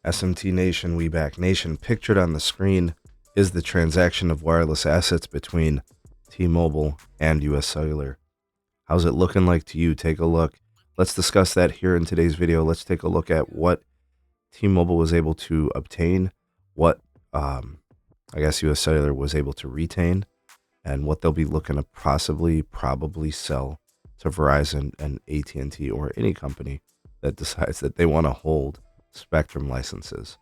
SMT Nation, we back nation. Pictured on the screen is the transaction of wireless assets between T-Mobile and US Cellular. How's it looking like to you? Take a look. Let's discuss that here in today's video. Let's take a look at what T-Mobile was able to obtain, what I guess US Cellular was able to retain, and what they'll be looking to probably sell to Verizon and AT&T or any company that decides that they want to hold spectrum licenses.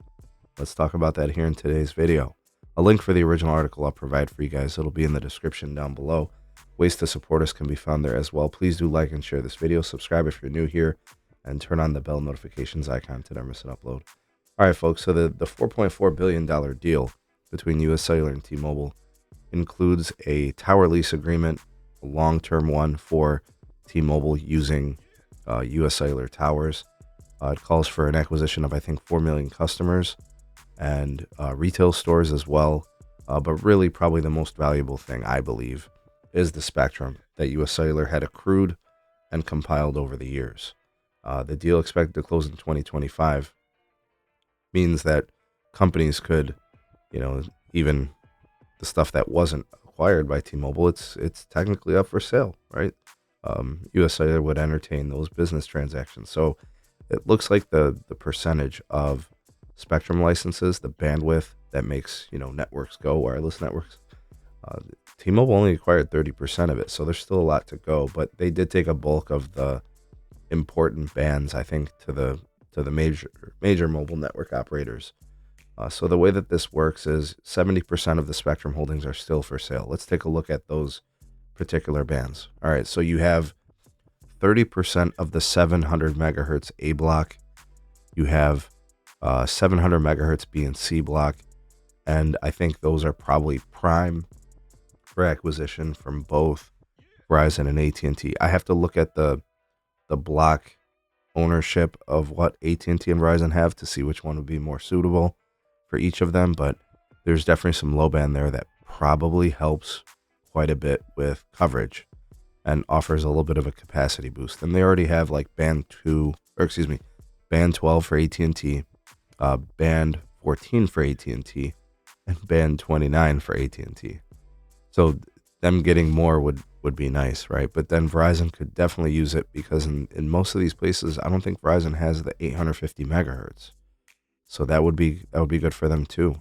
Let's talk about that here in today's video. A link for the original article I'll provide for you guys. It'll be in the description down below. Ways to support us can be found there as well. Please do like and share this video. Subscribe if you're new here, and turn on the bell notifications icon to never miss an upload. All right, folks. So the $4.4 billion deal between US Cellular and T-Mobile includes a tower lease agreement, a long-term one for T-Mobile using US Cellular towers. It calls for an acquisition of, I think, 4 million customers and retail stores as well. But really, probably the most valuable thing, I believe, is the spectrum that US Cellular had accrued and compiled over the years. The deal expected to close in 2025 means that companies could, even the stuff that wasn't acquired by T-Mobile, it's technically up for sale, right? US Cellular would entertain those business transactions. So it looks like the percentage of spectrum licenses, the bandwidth that makes, networks go, wireless networks, T-Mobile only acquired 30% of it. So there's still a lot to go, but they did take a bulk of the important bands, I think, to the major mobile network operators. So the way that this works is 70% of the spectrum holdings are still for sale. Let's take a look at those particular bands. All right, so you have 30% of the 700 megahertz A block. You have 700 megahertz B and C block, and I think those are probably prime for acquisition from both Verizon and AT&T. I have to look at the block ownership of what AT&T and Verizon have to see which one would be more suitable for each of them, but there's definitely some low band there that probably helps quite a bit with coverage and offers a little bit of a capacity boost. And they already have like band 12 for AT&T, band 14 for AT&T, and band 29 for AT&T. So them getting more would be nice, right? But then Verizon could definitely use it because in most of these places, I don't think Verizon has the 850 megahertz. So that would be good for them too.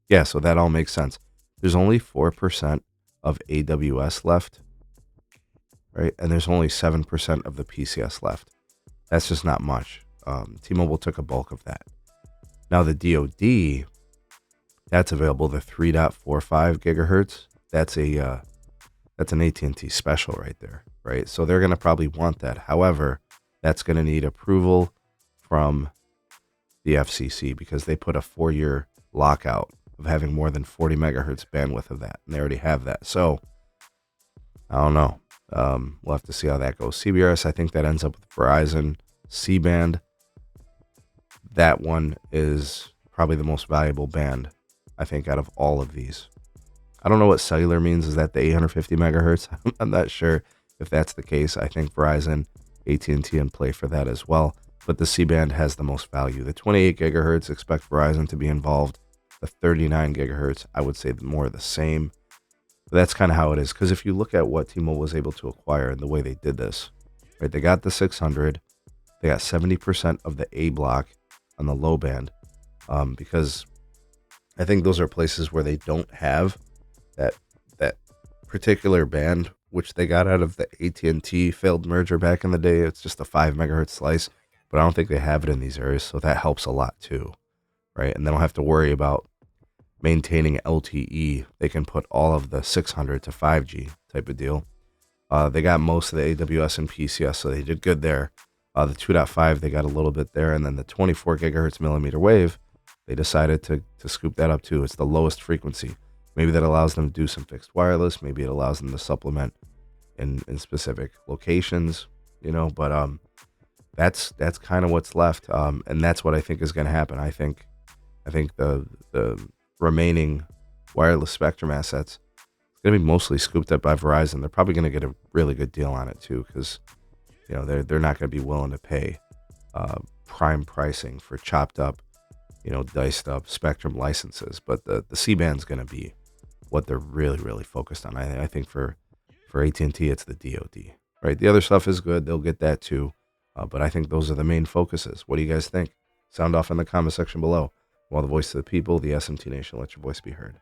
Yeah, so that all makes sense. There's only 4% of AWS left, right? And there's only 7% of the PCS left. That's just not much. T-Mobile took a bulk of that. Now the DoD, that's available, the 3.45 gigahertz. That's an AT&T special right there, right? So they're going to probably want that. However, that's going to need approval from the FCC because they put a 4-year lockout of having more than 40 megahertz bandwidth of that, and they already have that. So I don't know. We'll have to see how that goes. CBRS, I think that ends up with Verizon. C-band, that one is probably the most valuable band, I think, out of all of these. I don't know what cellular means. Is that the 850 megahertz? I'm not sure if that's the case. I think Verizon, AT&T in play for that as well. But the C-band has the most value. The 28 gigahertz, expect Verizon to be involved. The 39 gigahertz, I would say more of the same. But that's kind of how it is. Because if you look at what T-Mobile was able to acquire and the way they did this, right? They got the 600. They got 70% of the A block on the low band. Because I think those are places where they don't have that particular band, which they got out of the AT&T failed merger back in the day. It's just a 5 megahertz slice, but I don't think they have it in these areas, so that helps a lot too, right? And they don't have to worry about maintaining LTE. They can put all of the 600 to 5G type of deal. They got most of the AWS and PCS, so they did good there. The 2.5, they got a little bit there, and then the 24 gigahertz millimeter wave, they decided to scoop that up too. It's the lowest frequency. Maybe that allows them to do some fixed wireless. Maybe it allows them to supplement in specific locations, but that's kind of what's left. And that's what I think is going to happen. I think the remaining wireless spectrum assets is going to be mostly scooped up by Verizon. They're probably going to get a really good deal on it too, because they're not going to be willing to pay prime pricing for chopped up, diced up spectrum licenses. But the C-band's going to be what they're really, really focused on. I think for AT&T, it's the DoD, right? The other stuff is good. They'll get that too. But I think those are the main focuses. What do you guys think? Sound off in the comment section below. While the voice of the people, the SMT Nation, let your voice be heard.